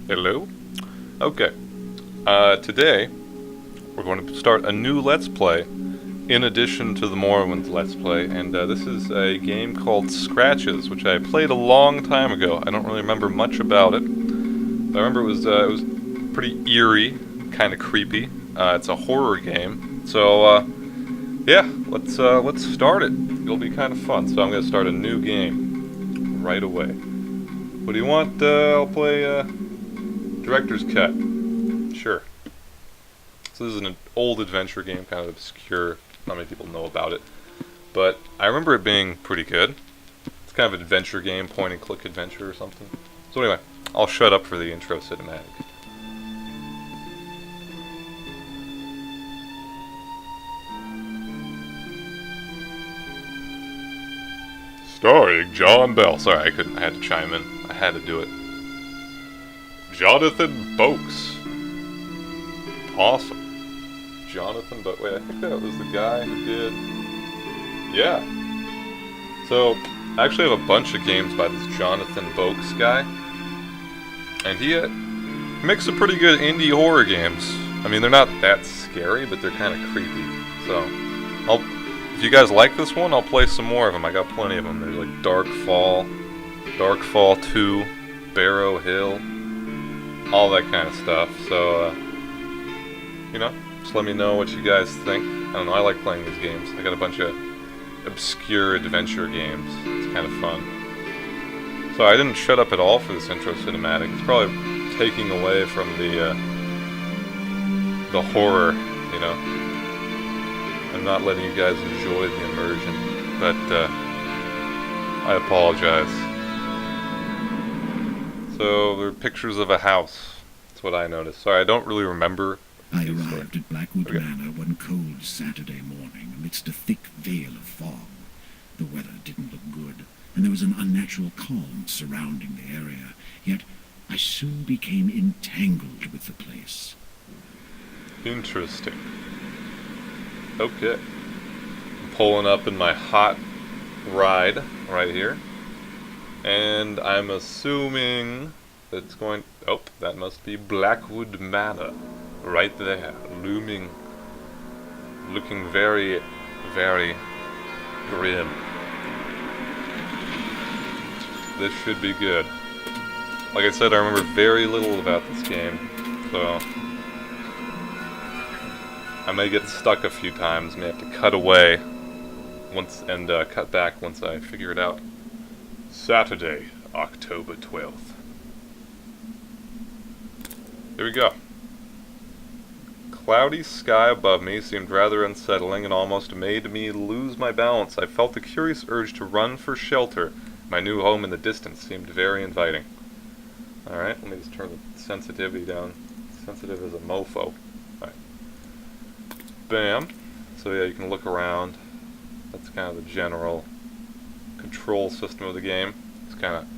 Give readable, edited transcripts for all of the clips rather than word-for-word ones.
Hello? Okay. Today, we're going to start a new Let's Play in addition to the Morrowind's Let's Play, and this is a game called Scratches, which I played a long time ago. I don't really remember much about it, but I remember it was pretty eerie, kind of creepy. It's a horror game, so yeah, let's start it. It'll be kind of fun. So I'm going to start a new game right away. What do you want? I'll play Director's Cut. Sure. So this is an old adventure game, kind of obscure. Not many people know about it, but I remember it being pretty good. It's kind of an adventure game, point-and-click adventure or something. So anyway, I'll shut up for the intro cinematic. Starring John Bell. Sorry, I couldn't. I had to chime in. I had to do it. Jonathan Boakes. Awesome. Jonathan Boakes. Wait, I think that was the guy who did... Yeah. So, I actually have a bunch of games by this Jonathan Boakes guy. And he makes some pretty good indie horror games. I mean, they're not that scary, but they're kind of creepy. So, if you guys like this one, I'll play some more of them. I got plenty of them. There's like Darkfall 2, Barrow Hill, all that kind of stuff. So, you know, just let me know what you guys think. I don't know, I like playing these games. I got a bunch of obscure adventure games. It's kind of fun. So I didn't shut up at all for this intro cinematic. It's probably taking away from the horror, you know. I'm not letting you guys enjoy the immersion, but I apologize. So there are pictures of a house. That's what I noticed. Sorry, I don't really remember. I arrived at Blackwood Manor one cold Saturday morning amidst a thick veil of fog. The weather didn't look good, and there was an unnatural calm surrounding the area. Yet I soon became entangled with the place. Interesting. Okay. I'm pulling up in my hot ride right here. And I'm assuming that it's going... Oh, that must be Blackwood Manor. Right there. Looming. Looking very, very grim. This should be good. Like I said, I remember very little about this game. So... I may get stuck a few times, may have to cut away and cut back once I figure it out. Saturday, October 12th. Here we go. Cloudy sky above me seemed rather unsettling and almost made me lose my balance. I felt a curious urge to run for shelter. My new home in the distance seemed very inviting. Alright, let me just turn the sensitivity down. Sensitive as a mofo. Bam. So yeah, you can look around. That's kind of the general control system of the game. Just kind of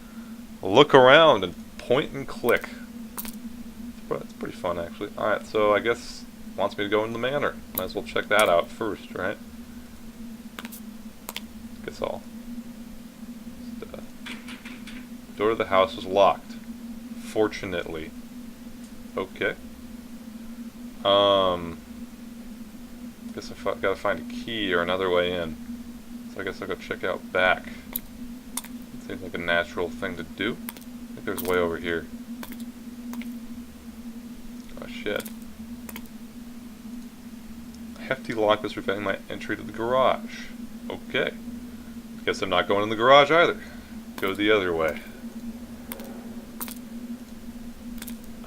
look around and point and click. It's pretty fun, actually. Alright, so I guess it wants me to go in the manor. Might as well check that out first, right? Guess I'll... door to the house is locked. Fortunately. Okay. Guess I've got to find a key or another way in. So I guess I'll go check out back. It seems like a natural thing to do. I think there's a way over here. Oh shit. A hefty lock was preventing my entry to the garage. Okay. Guess I'm not going in the garage either. Go the other way.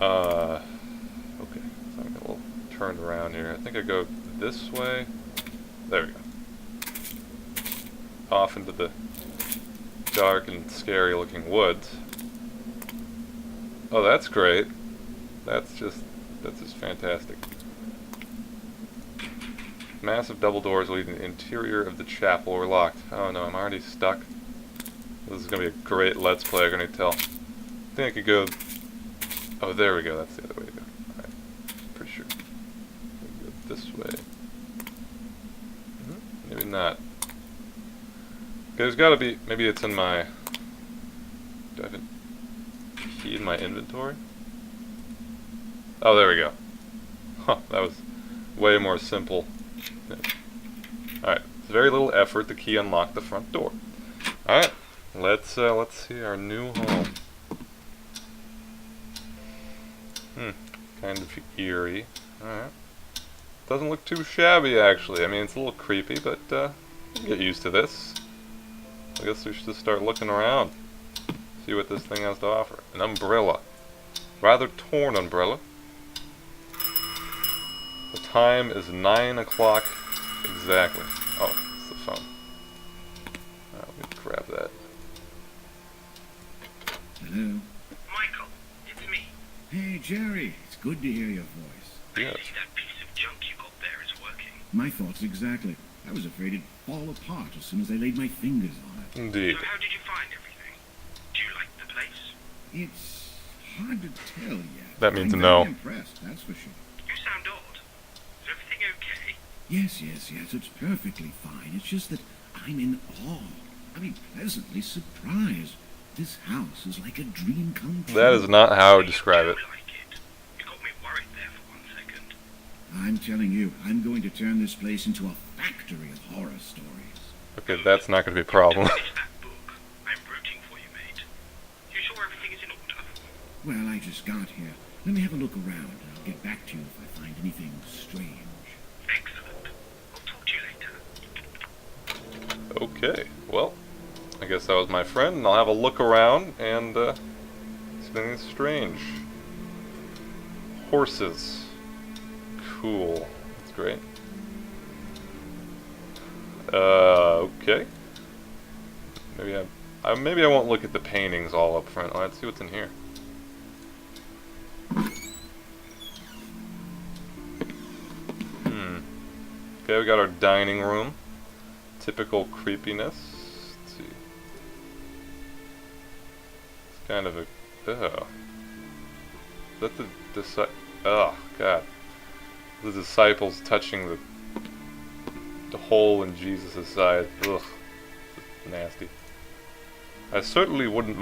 Okay. So I'm a little turned around here. I think I go this way. There we go. Off into the dark and scary looking woods. Oh, that's great. That's just fantastic. Massive double doors leading to the interior of the chapel were locked. Oh no, I'm already stuck. This is gonna be a great Let's Play, I can tell. I think I could go... Oh, there we go, that's the other way to go. Alright, pretty sure. Go this way. Maybe not. There's gotta be... Maybe it's in my... Do I have a key in my inventory? Oh, there we go. Huh, that was way more simple. Yeah. Alright, very little effort. The key unlocked the front door. Alright, let's see our new home. Kind of eerie. Alright. Doesn't look too shabby, actually. I mean, it's a little creepy, but we'll get used to this. I guess we should just start looking around. See what this thing has to offer. An umbrella. Rather torn umbrella. The time is 9 o'clock exactly. Oh, it's the phone. Alright, let me grab that. Hello? Michael, it's me. Hey, Jerry. It's good to hear your voice. Yes. Really, that piece of junk you got there is working. My thoughts exactly. I was afraid it'd fall apart as soon as I laid my fingers on it. Indeed. So how did you find everything? Do you like the place? It's hard to tell yet. That means I'm no. very impressed, that's for sure. You sound odd. Is everything okay? Yes, it's perfectly fine. It's just that I'm in awe. I mean, pleasantly surprised. This house is like a dream come true. That is not how I would describe it. You do like it. You got me worried there for 1 second. I'm telling you, I'm going to turn this place into a factory of horror stories. Okay, that's not going to be a problem. Finish that book. I'm rooting for you, mate. You sure everything is in order? Well, I just got here. Let me have a look around, and I'll get back to you if I find anything strange. Excellent. I'll talk to you later. Okay, well, I guess that was my friend, and I'll have a look around and see anything strange. Horses. Cool. That's great. Okay. Maybe I won't look at the paintings all up front. Let's see what's in here. Okay, we got our dining room. Typical creepiness. Let's see. It's kind of a... Is that the... Oh, God. The disciples touching the hole in Jesus' side. Ugh. Nasty. I certainly wouldn't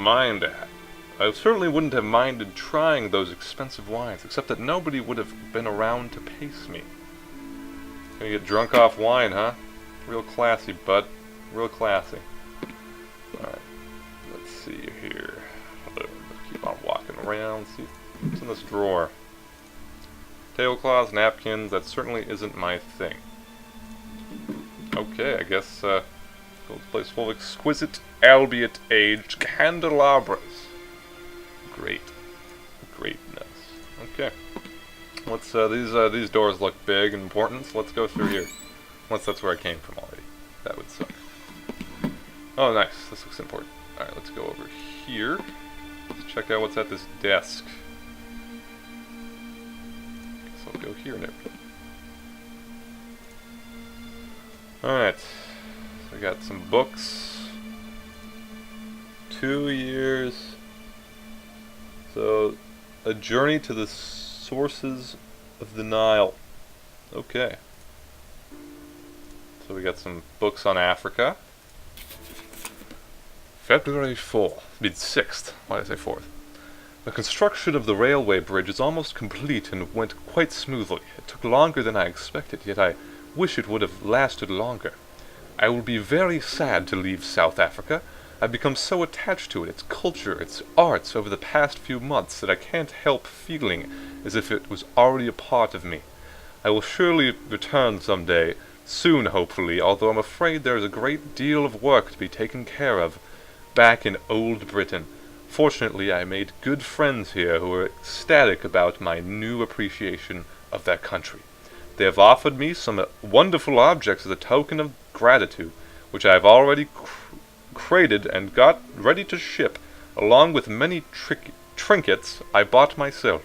have minded trying those expensive wines, except that nobody would have been around to pace me. Gonna get drunk off wine, huh? Real classy, bud. Real classy. Alright. Let's see here. Let's keep on walking around. See what's in this drawer. Tablecloths, napkins. That certainly isn't my thing. Okay, I guess this place full of exquisite, albeit aged candelabras. Great. Greatness. Okay. Let's these doors look big and important, so let's go through here. Unless that's where I came from already. That would suck. Oh, nice. This looks important. Alright, let's go over here. Let's check out what's at this desk. Guess I'll go here and everything. Alright. So we got some books. 2 years. So, a journey to the sources of the Nile. Okay. So we got some books on Africa. February 4th. Mid 6th. Why did I say 4th? The construction of the railway bridge is almost complete and went quite smoothly. It took longer than I expected, yet I wish it would have lasted longer. I will be very sad to leave South Africa. I've become so attached to it, its culture, its arts, over the past few months that I can't help feeling as if it was already a part of me. I will surely return some day, soon hopefully, although I'm afraid there is a great deal of work to be taken care of back in old Britain. Fortunately, I made good friends here who are ecstatic about my new appreciation of their country. They have offered me some wonderful objects as a token of gratitude, which I have already crated and got ready to ship, along with many trinkets I bought myself.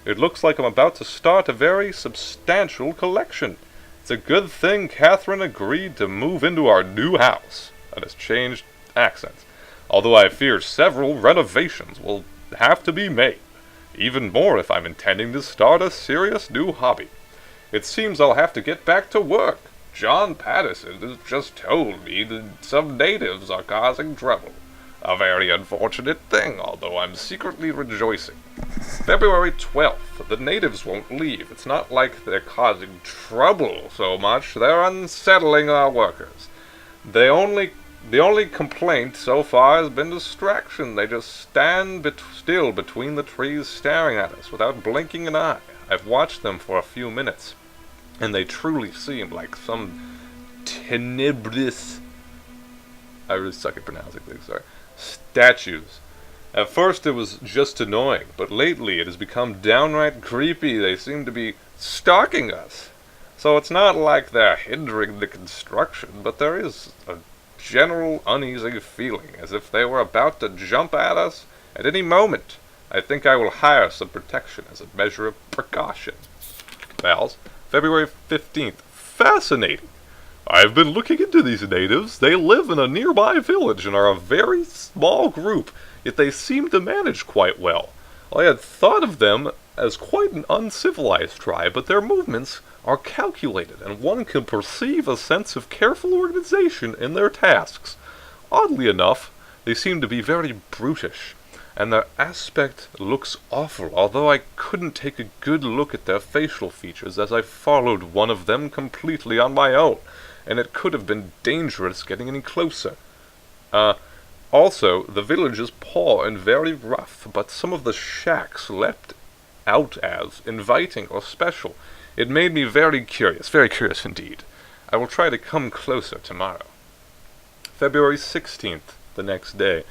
It looks like I'm about to start a very substantial collection. It's a good thing Catherine agreed to move into our new house. That has changed accents. Although I fear several renovations will have to be made. Even more if I'm intending to start a serious new hobby. It seems I'll have to get back to work. John Patterson has just told me that some natives are causing trouble. A very unfortunate thing, although I'm secretly rejoicing. February 12th. The natives won't leave. It's not like they're causing trouble so much. They're unsettling our workers. The only complaint so far has been distraction. They just stand still between the trees staring at us without blinking an eye. I've watched them for a few minutes, and they truly seem like some tenebrous... I really suck at pronouncing things, sorry. Statues. At first it was just annoying, but lately it has become downright creepy. They seem to be stalking us. So it's not like they're hindering the construction, but there is a general uneasy feeling, as if they were about to jump at us at any moment. I think I will hire some protection as a measure of precaution. Pals, February 15th. Fascinating. I've been looking into these natives. They live in a nearby village and are a very small group, yet they seem to manage quite well. I had thought of them as quite an uncivilized tribe, but their movements are calculated, and one can perceive a sense of careful organization in their tasks. Oddly enough, they seem to be very brutish, and their aspect looks awful, although I couldn't take a good look at their facial features as I followed one of them completely on my own, and it could have been dangerous getting any closer. Also, the village is poor and very rough, but some of the shacks left out as inviting or special. It made me very curious indeed. I will try to come closer tomorrow. February 16th, the next day.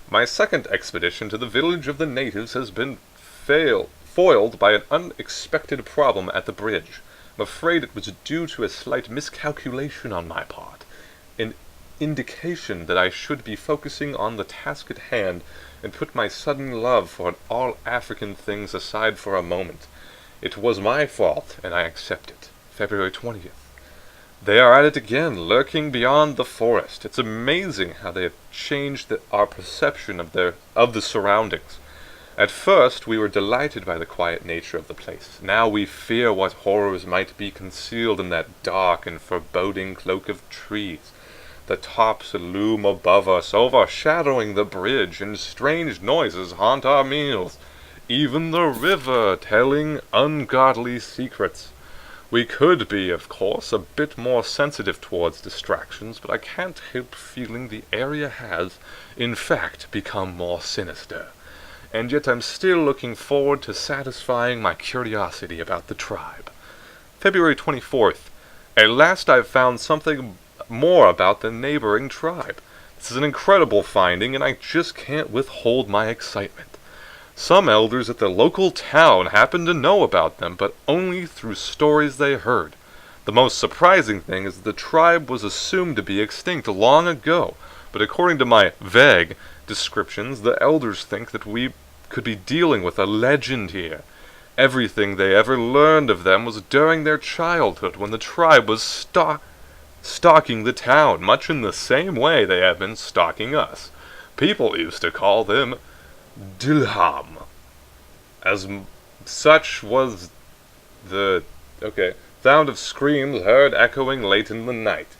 My second expedition to the village of the natives has been foiled by an unexpected problem at the bridge. I'm afraid it was due to a slight miscalculation on my part, an indication that I should be focusing on the task at hand and put my sudden love for all African things aside for a moment. It was my fault, and I accept it. February 20th. They are at it again, lurking beyond the forest. It's amazing how they have changed our perception of the surroundings. At first, we were delighted by the quiet nature of the place. Now we fear what horrors might be concealed in that dark and foreboding cloak of trees. The tops loom above us, overshadowing the bridge, and strange noises haunt our meals. Even the river telling ungodly secrets. We could be, of course, a bit more sensitive towards distractions, but I can't help feeling the area has, in fact, become more sinister. And yet I'm still looking forward to satisfying my curiosity about the tribe. February 24th. At last I've found something more about the neighboring tribe. This is an incredible finding, and I just can't withhold my excitement. Some elders at the local town happen to know about them, but only through stories they heard. The most surprising thing is that the tribe was assumed to be extinct long ago, but according to my vague descriptions, the elders think that we could be dealing with a legend here. Everything they ever learned of them was during their childhood, when the tribe was stalking the town, much in the same way they have been stalking us. People used to call them Dilham. As such was the sound of screams heard echoing late in the night.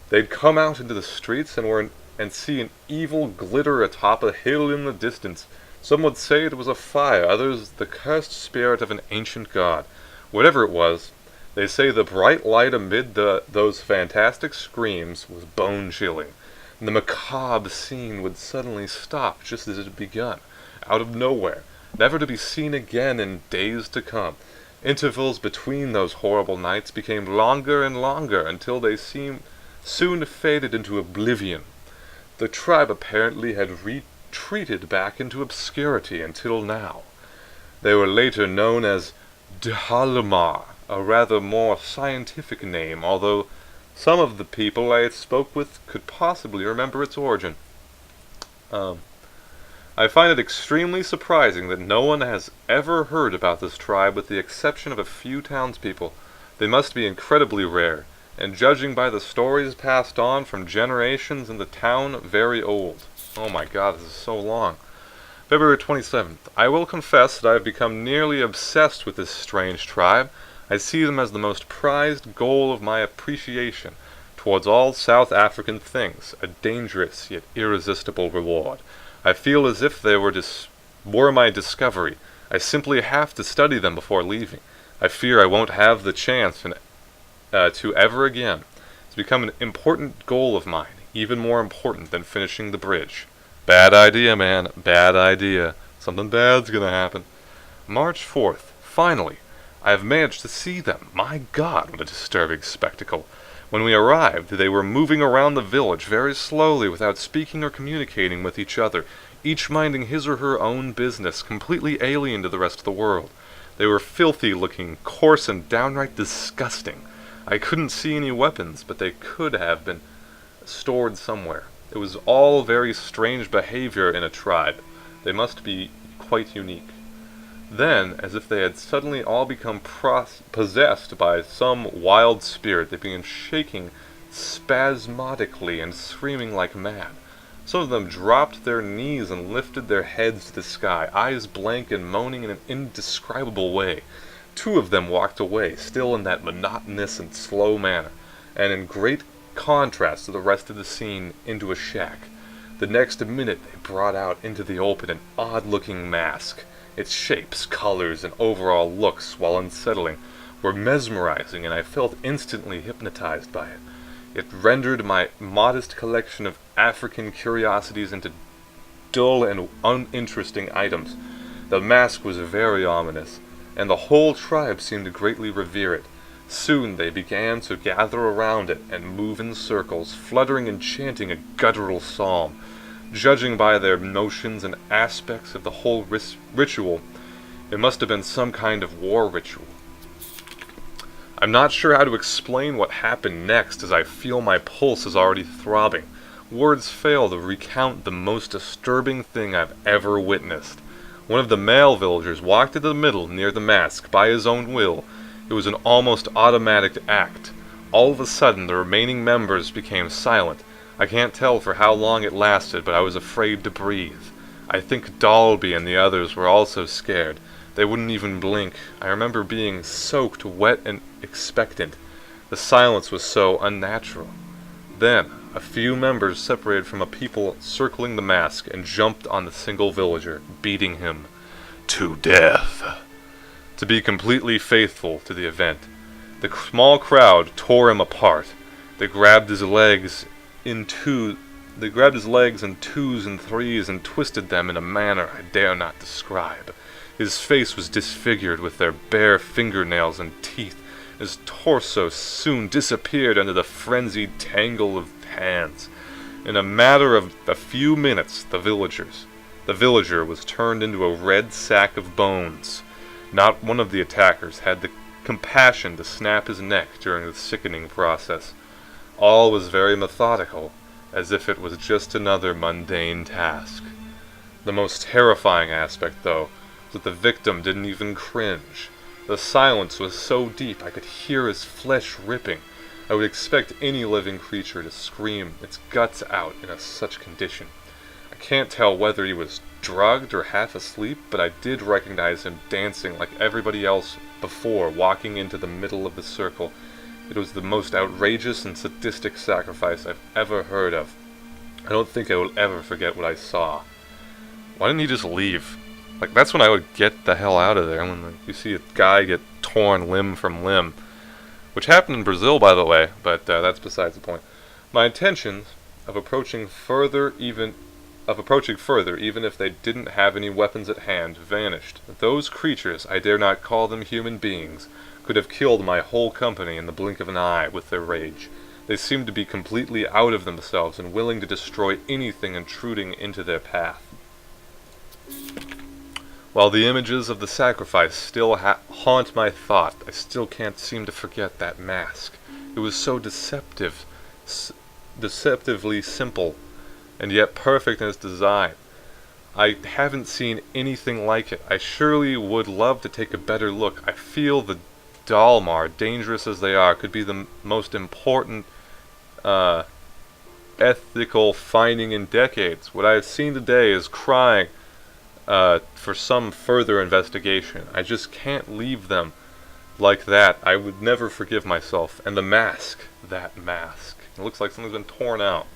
They'd come out into the streets and see an evil glitter atop a hill in the distance. Some would say it was a fire, others the cursed spirit of an ancient god. Whatever it was, they say the bright light amid those fantastic screams was bone-chilling. The macabre scene would suddenly stop just as it had begun, out of nowhere, never to be seen again in days to come. Intervals between those horrible nights became longer and longer until they soon faded into oblivion. The tribe apparently had retreated back into obscurity until now. They were later known as Dhalmar, a rather more scientific name, although some of the people I spoke with could possibly remember its origin. I find it extremely surprising that no one has ever heard about this tribe with the exception of a few townspeople. They must be incredibly rare, and judging by the stories passed on from generations in the town, very old. Oh my god, this is so long. February 27th. I will confess that I have become nearly obsessed with this strange tribe. I see them as the most prized goal of my appreciation. towards all South African things, a dangerous yet irresistible reward. I feel as if they were my discovery. I simply have to study them before leaving. I fear I won't have the chance to ever again. It's become an important goal of mine, even more important than finishing the bridge. Bad idea, man. Bad idea. Something bad's gonna happen. March 4th. Finally, I have managed to see them. My God, what a disturbing spectacle. When we arrived, they were moving around the village very slowly without speaking or communicating with each other, each minding his or her own business, completely alien to the rest of the world. They were filthy-looking, coarse, and downright disgusting. I couldn't see any weapons, but they could have been stored somewhere. It was all very strange behavior in a tribe. They must be quite unique. Then, as if they had suddenly all become possessed by some wild spirit, they began shaking spasmodically and screaming like mad. Some of them dropped their knees and lifted their heads to the sky, eyes blank and moaning in an indescribable way. 2 of them walked away, still in that monotonous and slow manner, and in great contrast to the rest of the scene, into a shack. The next minute they brought out into the open an odd-looking mask. Its shapes, colors, and overall looks, while unsettling, were mesmerizing, and I felt instantly hypnotized by it. It rendered my modest collection of African curiosities into dull and uninteresting items. The mask was very ominous, and the whole tribe seemed to greatly revere it. Soon they began to gather around it and move in circles, fluttering and chanting a guttural psalm. Judging by their notions and aspects of the whole ritual, it must have been some kind of war ritual. I'm not sure how to explain what happened next, as I feel my pulse is already throbbing. Words fail to recount the most disturbing thing I've ever witnessed. One of the male villagers walked into the middle near the mask by his own will. It was an almost automatic act. All of a sudden, the remaining members became silent. I can't tell for how long it lasted, but I was afraid to breathe. I think Dalby and the others were also scared. They wouldn't even blink. I remember being soaked, wet, and expectant. The silence was so unnatural. Then, a few members separated from a people circling the mask and jumped on the single villager, beating him to death. To be completely faithful to the event, the small crowd tore him apart. They grabbed his legs in twos and threes and twisted them in a manner I dare not describe. His face was disfigured with their bare fingernails and teeth. His torso soon disappeared under the frenzied tangle of hands. In a matter of a few minutes, the villager was turned into a red sack of bones. Not one of the attackers had the compassion to snap his neck during the sickening process. All was very methodical, as if it was just another mundane task. The most terrifying aspect, though, was that the victim didn't even cringe. The silence was so deep I could hear his flesh ripping. I would expect any living creature to scream its guts out in such condition. I can't tell whether he was drugged or half asleep, but I did recognize him dancing like everybody else before, walking into the middle of the circle. It was the most outrageous and sadistic sacrifice I've ever heard of. I don't think I will ever forget what I saw. Why didn't he just leave? Like, that's when I would get the hell out of there, when you see a guy get torn limb from limb. Which happened in Brazil, by the way, but that's besides the point. My intentions of approaching further, even if they didn't have any weapons at hand, vanished. Those creatures, I dare not call them human beings, could have killed my whole company in the blink of an eye with their rage. They seemed to be completely out of themselves and willing to destroy anything intruding into their path. While the images of the sacrifice still haunt my thought, I still can't seem to forget that mask. It was so deceptively simple, and yet perfect in its design. I haven't seen anything like it. I surely would love to take a better look. I feel the Dalmar, dangerous as they are, could be the most important ethical finding in decades. What I have seen today is crying for some further investigation. I just can't leave them like that. I would never forgive myself. And the mask, that mask. It looks like something's been torn out.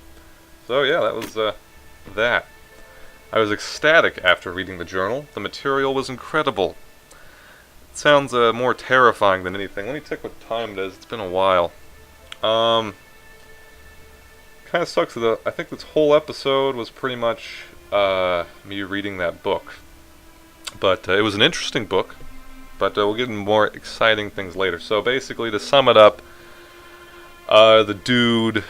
So yeah, that was that. I was ecstatic after reading the journal. The material was incredible. It sounds more terrifying than anything. Let me check what time it is. It's been a while. Kind of sucks that I think this whole episode was pretty much me reading that book. But it was an interesting book. But we'll get into more exciting things later. So basically, to sum it up, the dude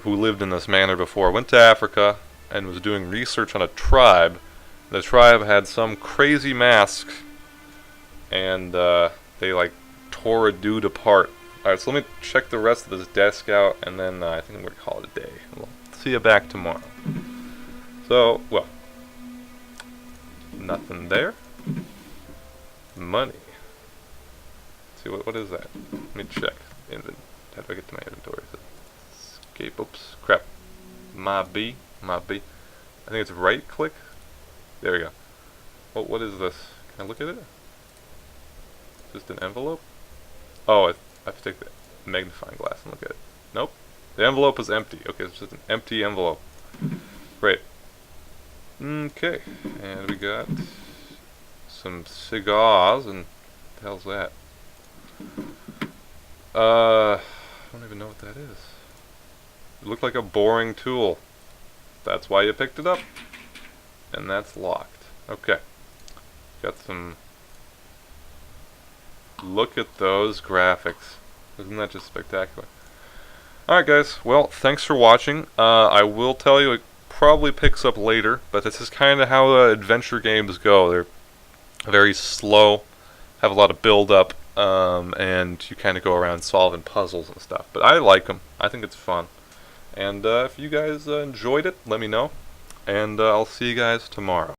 who lived in this manor before went to Africa and was doing research on a tribe. The tribe had some crazy mask, and they like tore a dude apart. Alright, so let me check the rest of this desk out, and then I think I'm going to call it a day. We'll see you back tomorrow. So, well, nothing there. Money. Let's see, what is that? Let me check. How do I get to my inventory? Escape. Oops. Crap. Might be. I think it's right click. There we go. What is this? Can I look at it? Just an envelope? Oh, I have to take the magnifying glass and look at it. Nope. The envelope is empty. Okay, it's just an empty envelope. Great. Okay. And we got some cigars, and what the hell's that? I don't even know what that is. It looked like a boring tool. That's why you picked it up. And that's locked. Okay. Got some... Look at those graphics. Isn't that just spectacular? Alright guys, well, thanks for watching. I will tell you, it probably picks up later, but this is kind of how adventure games go. They're very slow, have a lot of build-up, and you kind of go around solving puzzles and stuff. But I like them. I think it's fun. And if you guys enjoyed it, let me know. And I'll see you guys tomorrow.